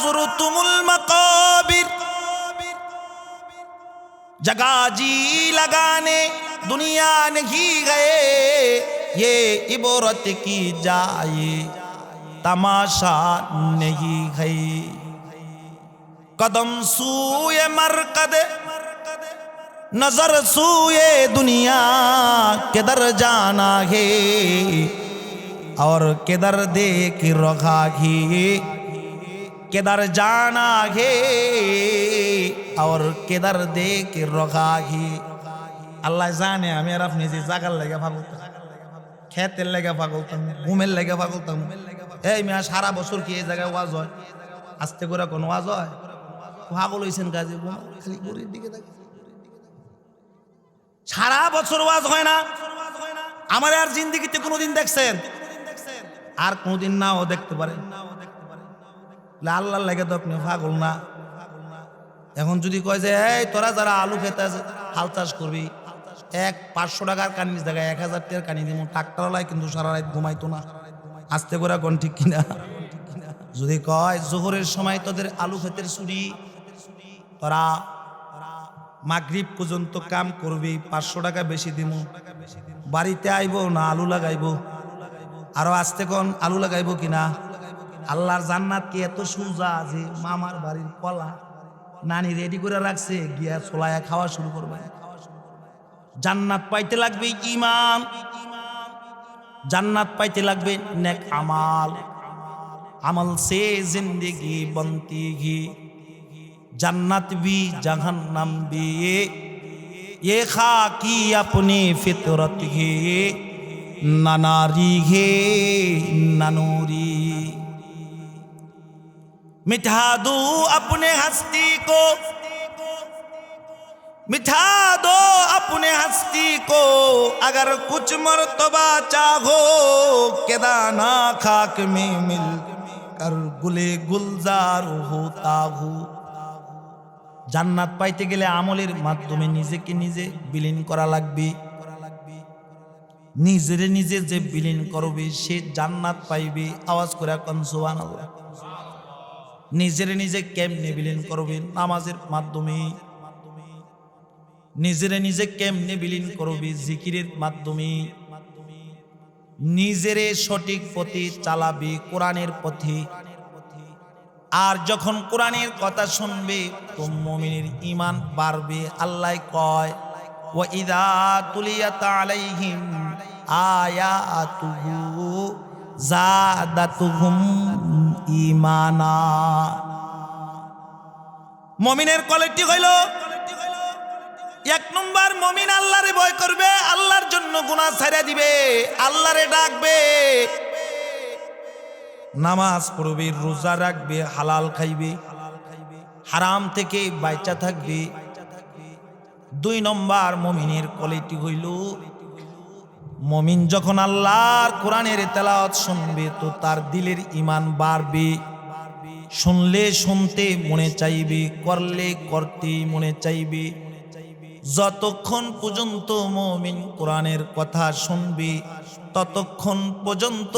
যুরতুমুল মাকাবির। जगह जी लगाने दुनिया नहीं गए, ये इबरत की जाए तमाशा नहीं है। कदम सूए मरकद नजर सूए दुनिया, किधर जाना है और किधर देख रखा है। किधर जाना है और किधर देख रखा है। আল্লাহ জানে আমি আর আপনি যে জাগার লেগে পাগলতাম, খেতের লেগে পাগলতাম, ঘুমের লেগে পাগলতাম। এই মেয়া সারা বছর কি এই জায়গায় ওয়াজ হয়? আস্তে করে কোন ওয়াজ হয়? পাগল হয়েছেন কাজে, খালি ঘুরির দিকে থাকে। সারা বছর ওয়াজ হয় না। আমার আর জিন্দেগিতে কোনোদিন দেখছেন? আর কোনোদিন নাও দেখতে পারেন। আল্লাহর লাগে তো আপনি পাগল না। এখন যদি কয় যে এই তোরা যারা আলু খেতে আছে হাল চাষ করবি, 500 টাকার কানির জায়গায় 1000 টাকার কানি দিব, ট্রাক্টরওয়ালায় কিন্তু সারা রাত ঘুমাইতো না। আস্তে করে কোন ঠিক কিনা? যদি কয় জোহরের সময় তোদের আলু ক্ষেতের চুরি, তোরা মাগরিব পর্যন্ত কাম করবি, 500 টাকা বেশি দিব, বাড়িতে আইব না আলু লাগাইব? আরো আস্তে কোন আলু লাগাইব কিনা? আল্লাহর জান্নাত কি এত সোজা যে মামার বাড়ির কলা নানি রেডি করে রাখছে, গিয়া ছোলায়া খাওয়া শুরু করবে? জান্নাত পাইতে লাগবে ঈমান, জান্নাত পাইতে লাগবে নেক আমাল। আমল সে জিंदगी बनती है, जन्नत भी जहन्नम भी, ये खाकी अपनी फितरत है, न नारी है न नूरी। मिठा दो अपने हस्ती को, मिठा दो अपने हस्ती को, अगर कुछ मर्तबा चाहो के दाना खाक में मिल कर गुले गुलजार होता हूँ। জান্নাত পাইতে গেলে আমলের মাধ্যমে নিজেকে নিজে বিলীন করা লাগবে। নিজেরে নিজে যে বিলীন করবে সে জান্নাত পাইবে। আওয়াজ করে কোন সুবহানাল্লাহ। নিজেরে নিজে কেমনে বিলীন করবে? নামাজের মাধ্যমে। নিজেরে নিজে কেমনে বিলীন করবে? জিকিরের মাধ্যমে। নিজেরে সঠিক পথে চালাবে, কোরআনের পথে। আর যখন কোরআনের কথা শুনবে তো মুমিনের ঈমান বাড়বে। আল্লাহ কয় ওয়া ইযা তুলিয়াত আলাইহিম আয়াতুহু যাদাতুহুম ঈমানা। মুমিনের কোয়ালিটি হইল, এক নম্বর মুমিন আল্লাহরে ভয় করবে, আল্লাহর জন্য গুনাহ ছাইড়া দিবে, আল্লাহরে ডাকবে, নামাজ পড়বে, রোজা রাখবে, হালাল খাইবে, হারাম থেকে বাইচা থাকবে। দুই নম্বর মুমিনের কোয়ালিটি হইল, মুমিন যখন আল্লাহর কোরআনের তেলাওয়াত শুনবে তো তার দিলের ঈমান বাড়বে। শুনলে শুনতে মনে চাইবে, করলে করতে মনে চাইবে। যতক্ষণ পর্যন্ত মুমিন কোরআনের কথা শুনবে ততক্ষণ পর্যন্ত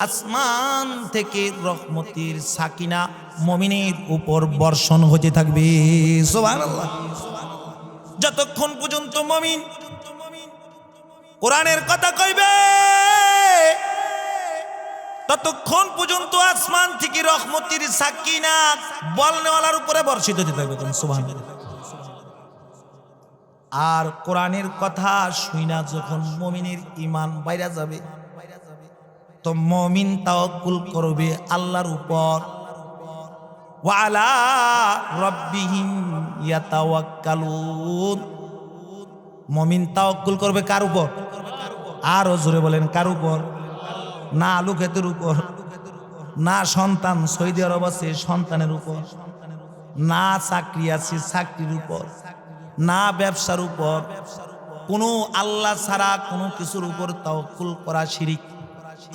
আসমান থেকে রহমতের সাকিনা মুমিনের উপর বর্ষণ হতে থাকবে। সুবহানাল্লাহ। যতক্ষণ পর্যন্ত মুমিন কোরআনের কথা কইবে ততক্ষণ পর্যন্ত আসমান থেকে রহমতের সাকিনা বলনেওয়ালার উপরে বর্ষিত হতে থাকবে। সুবহানাল্লাহ। আর কোরআনের কথা শুইনা যখন মুমিনের ঈমান বাইরা যাবে তো মুমিন তাওয়াক্কুল করবে আল্লাহর উপর। ওয়া আলা রাব্বিহিম ইয়াতাওয়াক্কালুন। মুমিন তাওয়াক্কুল করবে কার উপর? আরো জোরে বলেন, কার উপর? না আলু ক্ষেতের উপর, না সন্তান সৌদি আরব আছে সন্তানের উপর, না চাকরি আছে চাকরির উপর, না ব্যবসার উপর। কোনো আল্লাহ ছাড়া কোনো কিছুর উপর তাওয়াক্কুল করা শিরিক।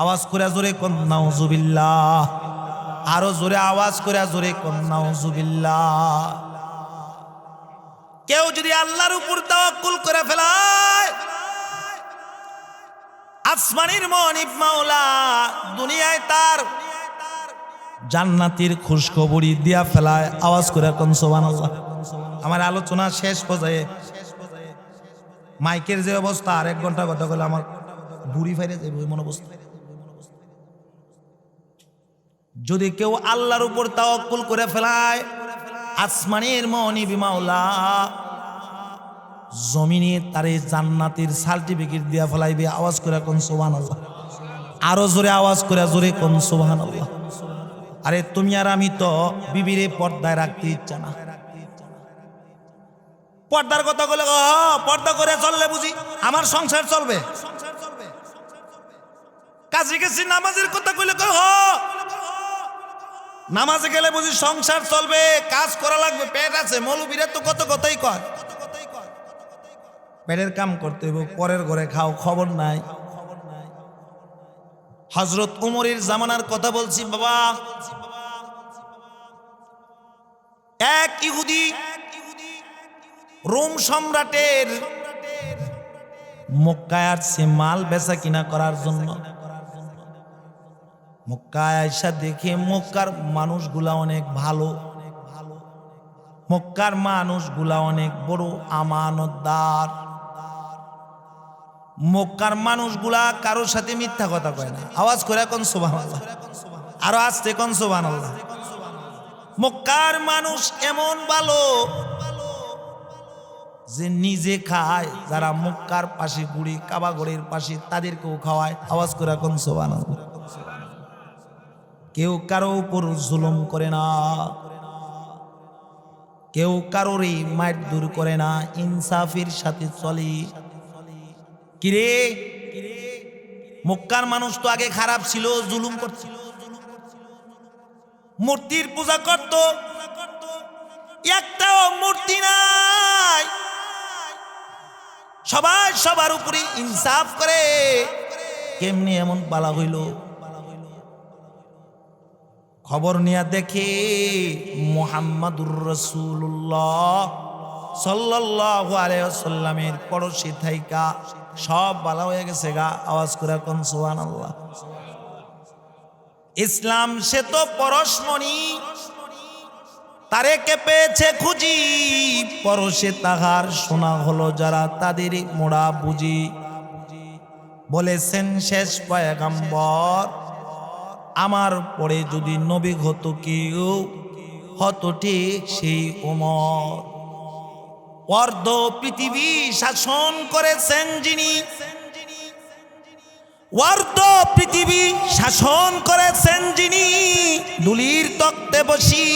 আওয়াজ করে জোরে কোন নাউজুবিল্লাহ। আরো জোরে আওয়াজ করে জোরে কোন নাউজুবিল্লাহ। কেউ যদি আল্লাহর উপর তাওয়াক্কুল করে ফেলায়, আসমানের মালিক মাওলা দুনিয়ায় তার জান্নাতের খুশখবরি দিয়া ফেলায়। আওয়াজ করে কোন সুবহানাল্লাহ। আমার আলোচনা শেষ পর্যায়ে মাইকের যে অবস্থা, আর 1 ঘন্টা কথা বলে আমার বুড়ি ফাইরে যাবে এমন অবস্থা। যদি কেউ আল্লাহর উপর তাওয়াক্কুল করে ফেলায়, আসমানের মালিক মাওলা জমিনে তারে জান্নাতের সার্টিফিকেট দিয়া ফেলাইবে। আওয়াজ করে কোন সুবহানাল্লাহ। আরো জোরে আওয়াজ করে জোরে কোন সুবহানাল্লাহ। আরে তুমি আর আমি তো বিবিরে পর্দায় রাখতে ইচ্ছা না। পর্দার কথা বলে পর্দা করে চললে বুঝি আমার সংসার চলবে। কাজে গেছি নামাজের কথা কইলে নামাজে গেলে বুঝি সংসার চলবে, কাজ করা লাগবে, পেট আছে। মৌলবীরা তো কত কথাই কয়, পেটের কাম করতে হবে, পরের ঘরে খাও, খবর নাই। হযরত উমরের জামানার কথা বলছি বাবা। এক ইহুদি রোম সম্রাটের মক্কায় আসছে মাল বেচা কিনা করার জন্য। মক্কায় আইসা দেখে মক্কার মানুষগুলা অনেক ভালো, মক্কার মানুষগুলা অনেক বড় আমানতদার। মক্কার মানুষগুলা কারোর সাথে মিথ্যা কথা কয় না। আওয়াজ করে কোন সুবহানাল্লাহ। আরো আসতে কোন সুবহানাল্লাহ। মক্কার মানুষ এমন ভালো যে নিজে খায়, যারা মক্কার পাশে ঘুরে কাবা ঘরের পাশে তাদেরকেও খাওয়ায়। আওয়াজ করে কোন সুবহানাল্লাহ। কেউ কারো উপর জুলুম করে না, কেউ কারোরই মারধর করে না, ইনসাফের সাথে চলে। কিরে মক্কার মানুষ তো আগে খারাপ ছিল, জুলুম করছিল, মূর্তির পূজা করত, একটাও মূর্তি নাই, সবাই সবার উপরে ইনসাফ করে। কেমনি এমন বালা হইল? খবর নিয়ে দেখে মুহাম্মাদুর রাসূলুল্লাহ সাল্লাল্লাহু আলাইহি ওয়াসাল্লামের পড়োশি থাইকা সব ভালো হয়ে গেছে গা। আওয়াজ করে কোন সুবহানাল্লাহ। ইসলাম সে তো পরশমণি, তারে কে পেয়েছে খুঁজি, পরশে তাহার শোনা হলো যারা তাদের মোড়া বুঝি। বলেছেন শেষ পয়গম্বর, আমার পরে যদি নবী হতো কেউ হতো ঠিক সেই ওমর। অর্ধ পৃথিবী শাসন করেছেন যিনি, অর্ধ পৃথিবী শাসন করেছেন যিনি, দুলির তক্তে বসি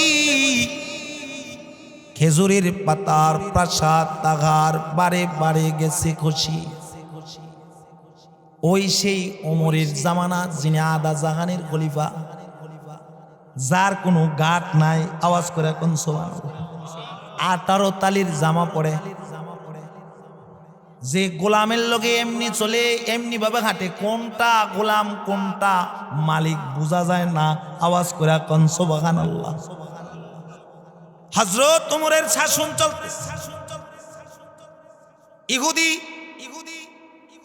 খেজুরের পাতার প্রাসাদ তাহার বারে বারে গেছে খুশি। ওই সেই ওমরের জামানা যিনি আদা জাহানের খলিফা, যার কোনো গাঁট নাই। আওয়াজ করে কোন সুবহানাল্লাহ। 18 তালির জামা পরে, যে গোলামের লগে এমনি চলে এমনি ভাবে হাঁটে, কোনটা গোলাম কোনটা মালিক বোঝা যায় না। আওয়াজ করে কোন সুবহানাল্লাহ। হযরত ওমরের শাসন চলতে ইহুদি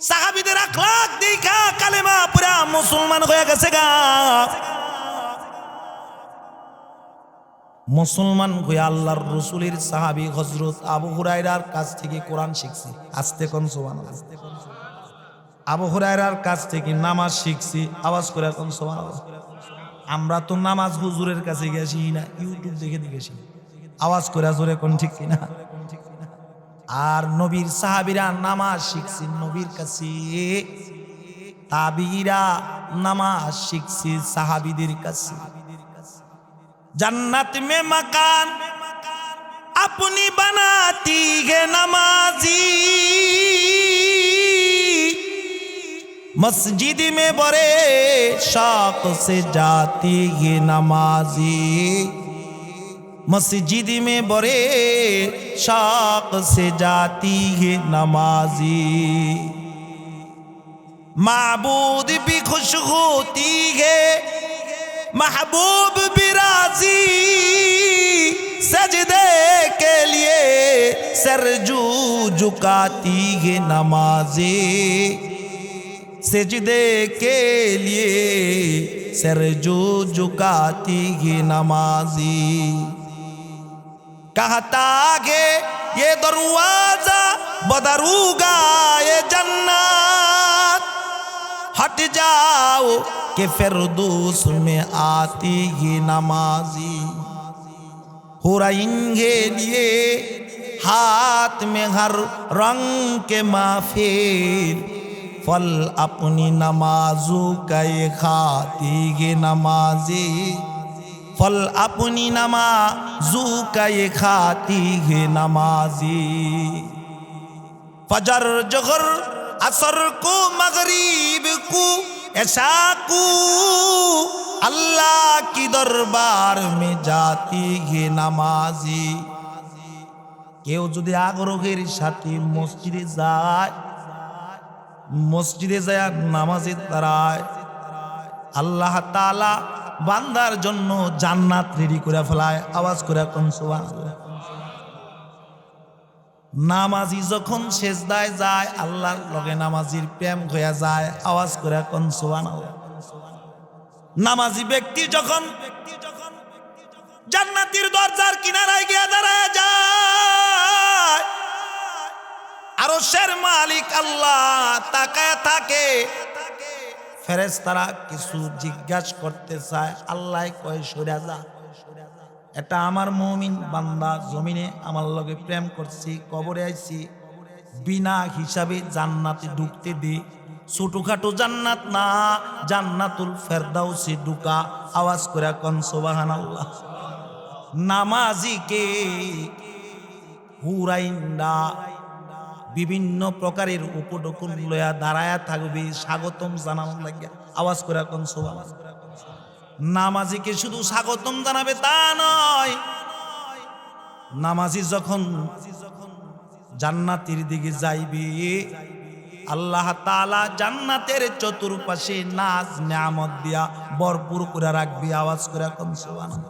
সাহাবীদের আখলাক দেখা কালেমা পড়া মুসলমান হয়ে গেছে গা। মুসলমান হয়ে আল্লাহর রাসূলের সাহাবী হযরত আবু হুরায়রার কাছ থেকে কোরআন শিখছি। আস্তে কোন সুবহানাল্লাহ। আবু হুরায়রার কাছ থেকে নামাজ শিখছি। আওয়াজ করে কোন সুবহানাল্লাহ। আমরা তো নামাজ হুজুরের কাছে গেছি না, ইউটিউব দেখে দেখেছি। আওয়াজ করে জোরে কোন ঠিক কিনা। আর নবীর সাহাবীরা নামাজ শিখছি নবীর কাছে, তাবিরা নামাজ শিখছি সাহাবীদের কাছে। जन्नत में मकान अपनी बनाती है नमाजी, मस्जिद में बड़े शौक से जाती है नमाजी, मस्जिद में बड़े शौक से जाती है नमाजी। माबूद भी खुश होती है, महबूब भी राजी, सजदे के लिए सरजू झुकाती है नमाज़े, सजदे के लिए सरजू झुकाती है नमाज़ी। कहता है ये दरवाजा बदरूगा ये जन्नत, हट जाओ कि फिरदौस में आती है नमाजी। हुरैन के लिए हाथ में हर रंग के महफिल, फल अपनी नमाजों का ये खाती है नमाजी, फल अपनी नमाजों का ये खाती है नमाजी। फजर जोहर असर को मगरिब को ऐशा को अल्लाह की दरबार में जाती है नमाजी। কেউ যদি আগ্রহের সাথে মসজিদে যায়, মসজিদে যায় নামাজে দাঁড়ায়, আল্লাহ তাআলা বান্দার জন্য জান্নাত রেডি করে ফেলায়। আওয়াজ করে কোন সুবহানাল্লাহ। নামাজি যখন সেজদায় যায় আল্লাহর লগে নামাজির প্রেম হয়ে যায়। আওয়াজ করে কোন সুবহানাল্লাহ। নামাজি ব্যক্তি যখন জান্নাতের দরজার কিনারায় গিয়ে দাঁড়ায় যায়, আরশের মালিক আল্লাহ তাকায় থাকে, ফেরেশতারা কিছু জিজ্ঞাসা করতে চায়, আল্লাহ কয় সরে যা, এটা আমার মুমিন বান্দা জমিনে আমার লগে প্রেম করছি, কবরে আইছি, বিনা হিসাবে জান্নাতে ঢুকতে দি। ছোটখাটো জান্নাত না, জান্নাতুল ফেরদাউসে ঢুকা। আওয়াজ করে কোন সুবহানাল্লাহ। নামাজিকে হুরাইনরা বিভিন্ন প্রকারের উপঢৌকন লয়া দাঁড়ায়া থাকবে স্বাগতম জানানো লাগিয়া। আওয়াজ করে কোন সুবহানাল্লাহ। নামাজিকে শুধু স্বাগতম জানাবে তা নয়, নামাজি যখন জান্নাতের দিকে যাইবে আল্লাহ তাআলা জান্নাতের চতুর্পাশে নাজ নেয়ামত দিয়া ভরপুর করে রাখবি। আওয়াজ করে কোন সুবহানাল্লাহ।